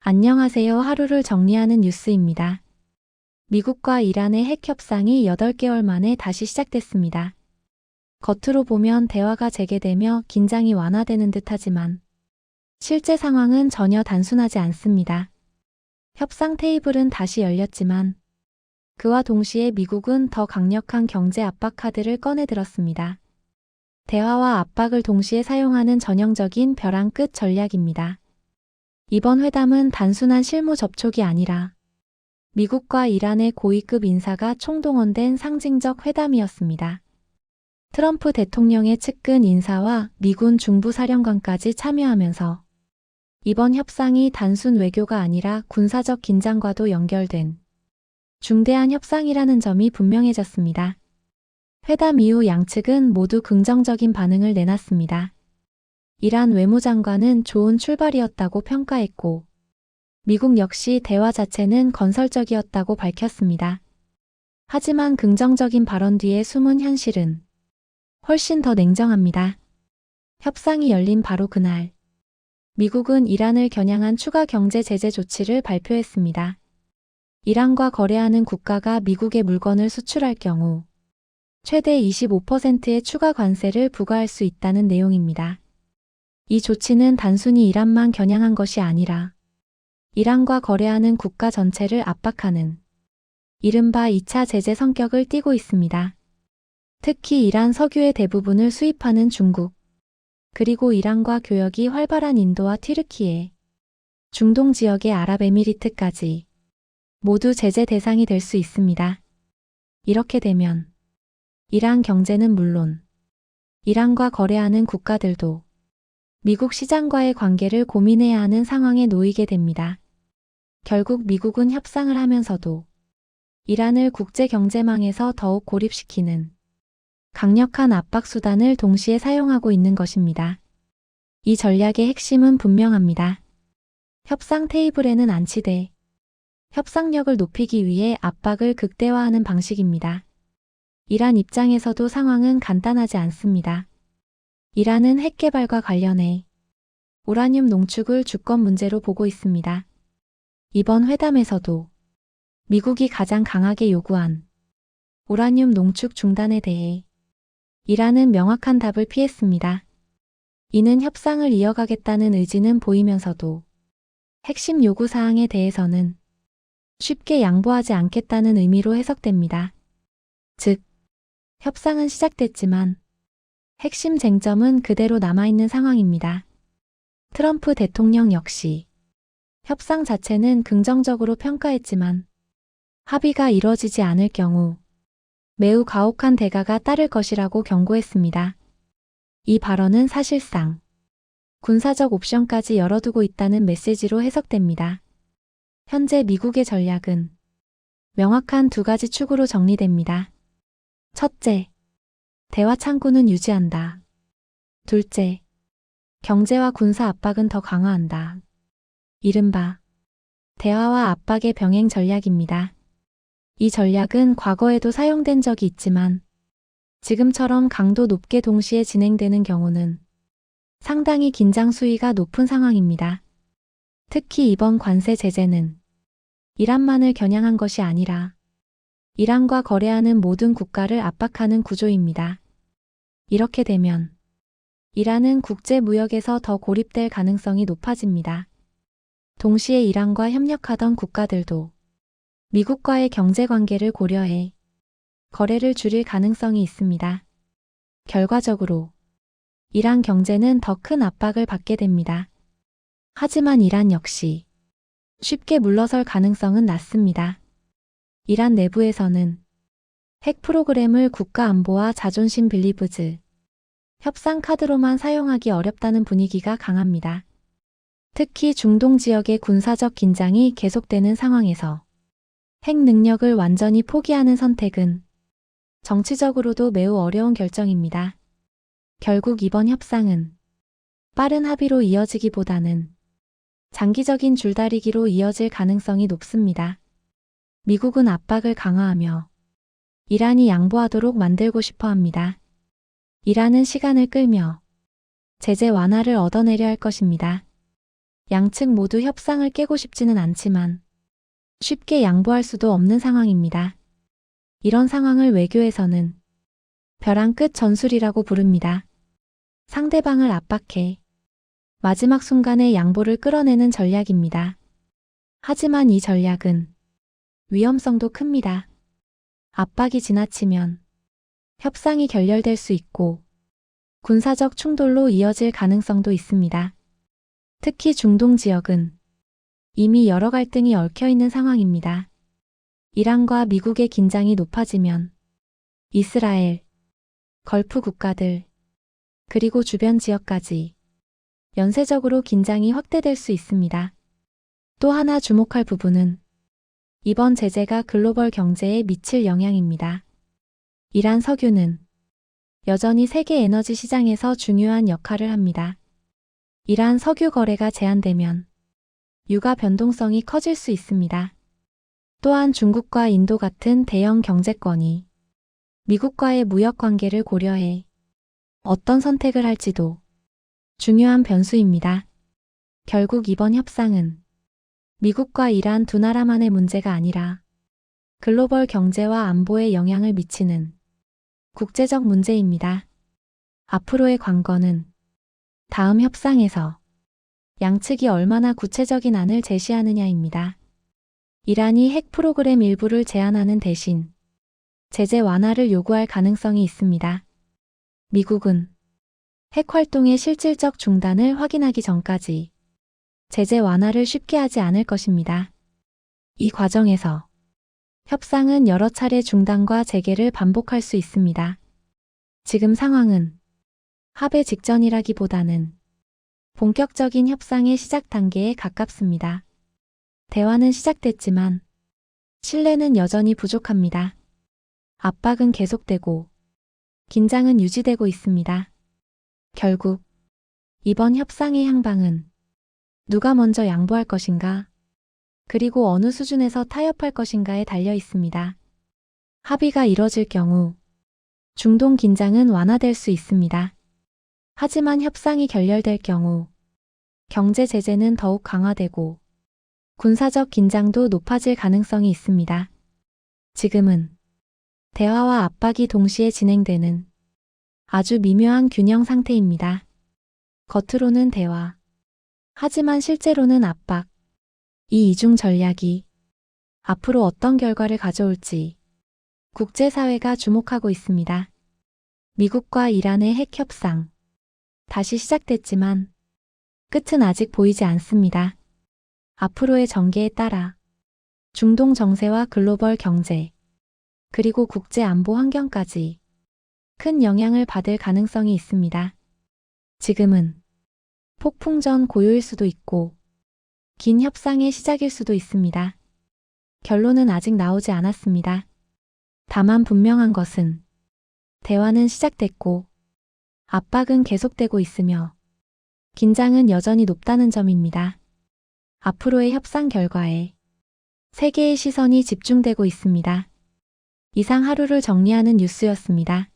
안녕하세요. 하루를 정리하는 뉴스입니다. 미국과 이란의 핵 협상이 8개월 만에 다시 시작됐습니다. 겉으로 보면 대화가 재개되며 긴장이 완화되는 듯하지만 실제 상황은 전혀 단순하지 않습니다. 협상 테이블은 다시 열렸지만 그와 동시에 미국은 더 강력한 경제 압박 카드를 꺼내들었습니다. 대화와 압박을 동시에 사용하는 전형적인 벼랑 끝 전략입니다. 이번 회담은 단순한 실무 접촉이 아니라 미국과 이란의 고위급 인사가 총동원된 상징적 회담이었습니다. 트럼프 대통령의 측근 인사와 미군 중부사령관까지 참여하면서 이번 협상이 단순 외교가 아니라 군사적 긴장과도 연결된 중대한 협상이라는 점이 분명해졌습니다. 회담 이후 양측은 모두 긍정적인 반응을 내놨습니다. 이란 외무장관은 좋은 출발이었다고 평가했고 미국 역시 대화 자체는 건설적이었다고 밝혔습니다. 하지만 긍정적인 발언 뒤에 숨은 현실은 훨씬 더 냉정합니다. 협상이 열린 바로 그날, 미국은 이란을 겨냥한 추가 경제 제재 조치를 발표했습니다. 이란과 거래하는 국가가 미국에 물건을 수출할 경우 최대 25%의 추가 관세를 부과할 수 있다는 내용입니다. 이 조치는 단순히 이란만 겨냥한 것이 아니라 이란과 거래하는 국가 전체를 압박하는 이른바 2차 제재 성격을 띠고 있습니다. 특히 이란 석유의 대부분을 수입하는 중국, 그리고 이란과 교역이 활발한 인도와 튀르키예, 중동 지역의 아랍에미리트까지 모두 제재 대상이 될 수 있습니다. 이렇게 되면 이란 경제는 물론 이란과 거래하는 국가들도 미국 시장과의 관계를 고민해야 하는 상황에 놓이게 됩니다. 결국 미국은 협상을 하면서도 이란을 국제 경제망에서 더욱 고립시키는 강력한 압박 수단을 동시에 사용하고 있는 것입니다. 이 전략의 핵심은 분명합니다. 협상 테이블에는 안치되 협상력을 높이기 위해 압박을 극대화하는 방식입니다. 이란 입장에서도 상황은 간단하지 않습니다. 이란은 핵 개발과 관련해 우라늄 농축을 주권 문제로 보고 있습니다. 이번 회담에서도 미국이 가장 강하게 요구한 우라늄 농축 중단에 대해 이란은 명확한 답을 피했습니다. 이는 협상을 이어가겠다는 의지는 보이면서도 핵심 요구 사항에 대해서는 쉽게 양보하지 않겠다는 의미로 해석됩니다. 즉, 협상은 시작됐지만 핵심 쟁점은 그대로 남아있는 상황입니다. 트럼프 대통령 역시 협상 자체는 긍정적으로 평가했지만 합의가 이뤄지지 않을 경우 매우 가혹한 대가가 따를 것이라고 경고했습니다. 이 발언은 사실상 군사적 옵션까지 열어두고 있다는 메시지로 해석됩니다. 현재 미국의 전략은 명확한 두 가지 축으로 정리됩니다. 첫째, 대화 창구는 유지한다. 둘째, 경제와 군사 압박은 더 강화한다. 이른바 대화와 압박의 병행 전략입니다. 이 전략은 과거에도 사용된 적이 있지만 지금처럼 강도 높게 동시에 진행되는 경우는 상당히 긴장 수위가 높은 상황입니다. 특히 이번 관세 제재는 이란만을 겨냥한 것이 아니라 이란과 거래하는 모든 국가를 압박하는 구조입니다. 이렇게 되면 이란은 국제 무역에서 더 고립될 가능성이 높아집니다. 동시에 이란과 협력하던 국가들도 미국과의 경제 관계를 고려해 거래를 줄일 가능성이 있습니다. 결과적으로 이란 경제는 더 큰 압박을 받게 됩니다. 하지만 이란 역시 쉽게 물러설 가능성은 낮습니다. 이란 내부에서는 핵 프로그램을 국가 안보와 자존심 빌리브즈, 협상 카드로만 사용하기 어렵다는 분위기가 강합니다. 특히 중동 지역의 군사적 긴장이 계속되는 상황에서 핵 능력을 완전히 포기하는 선택은 정치적으로도 매우 어려운 결정입니다. 결국 이번 협상은 빠른 합의로 이어지기보다는 장기적인 줄다리기로 이어질 가능성이 높습니다. 미국은 압박을 강화하며 이란이 양보하도록 만들고 싶어 합니다. 이란은 시간을 끌며 제재 완화를 얻어내려 할 것입니다. 양측 모두 협상을 깨고 싶지는 않지만 쉽게 양보할 수도 없는 상황입니다. 이런 상황을 외교에서는 벼랑 끝 전술이라고 부릅니다. 상대방을 압박해 마지막 순간에 양보를 끌어내는 전략입니다. 하지만 이 전략은 위험성도 큽니다. 압박이 지나치면 협상이 결렬될 수 있고 군사적 충돌로 이어질 가능성도 있습니다. 특히 중동 지역은 이미 여러 갈등이 얽혀 있는 상황입니다. 이란과 미국의 긴장이 높아지면 이스라엘, 걸프 국가들, 그리고 주변 지역까지 연쇄적으로 긴장이 확대될 수 있습니다. 또 하나 주목할 부분은 이번 제재가 글로벌 경제에 미칠 영향입니다. 이란 석유는 여전히 세계 에너지 시장에서 중요한 역할을 합니다. 이란 석유 거래가 제한되면 유가 변동성이 커질 수 있습니다. 또한 중국과 인도 같은 대형 경제권이 미국과의 무역 관계를 고려해 어떤 선택을 할지도 중요한 변수입니다. 결국 이번 협상은 미국과 이란 두 나라만의 문제가 아니라 글로벌 경제와 안보에 영향을 미치는 국제적 문제입니다. 앞으로의 관건은 다음 협상에서 양측이 얼마나 구체적인 안을 제시하느냐입니다. 이란이 핵 프로그램 일부를 제한하는 대신 제재 완화를 요구할 가능성이 있습니다. 미국은 핵 활동의 실질적 중단을 확인하기 전까지 제재 완화를 쉽게 하지 않을 것입니다. 이 과정에서 협상은 여러 차례 중단과 재개를 반복할 수 있습니다. 지금 상황은 합의 직전이라기보다는 본격적인 협상의 시작 단계에 가깝습니다. 대화는 시작됐지만 신뢰는 여전히 부족합니다. 압박은 계속되고 긴장은 유지되고 있습니다. 결국 이번 협상의 향방은 누가 먼저 양보할 것인가, 그리고 어느 수준에서 타협할 것인가에 달려 있습니다. 합의가 이뤄질 경우 중동 긴장은 완화될 수 있습니다. 하지만 협상이 결렬될 경우 경제 제재는 더욱 강화되고 군사적 긴장도 높아질 가능성이 있습니다. 지금은 대화와 압박이 동시에 진행되는 아주 미묘한 균형 상태입니다. 겉으로는 대화, 하지만 실제로는 압박. 이 이중 전략이 앞으로 어떤 결과를 가져올지 국제사회가 주목하고 있습니다. 미국과 이란의 핵 협상. 다시 시작됐지만 끝은 아직 보이지 않습니다. 앞으로의 전개에 따라 중동 정세와 글로벌 경제, 그리고 국제 안보 환경까지 큰 영향을 받을 가능성이 있습니다. 지금은 폭풍전 고요일 수도 있고 긴 협상의 시작일 수도 있습니다. 결론은 아직 나오지 않았습니다. 다만 분명한 것은 대화는 시작됐고 압박은 계속되고 있으며 긴장은 여전히 높다는 점입니다. 앞으로의 협상 결과에 세계의 시선이 집중되고 있습니다. 이상 하루를 정리하는 뉴스였습니다.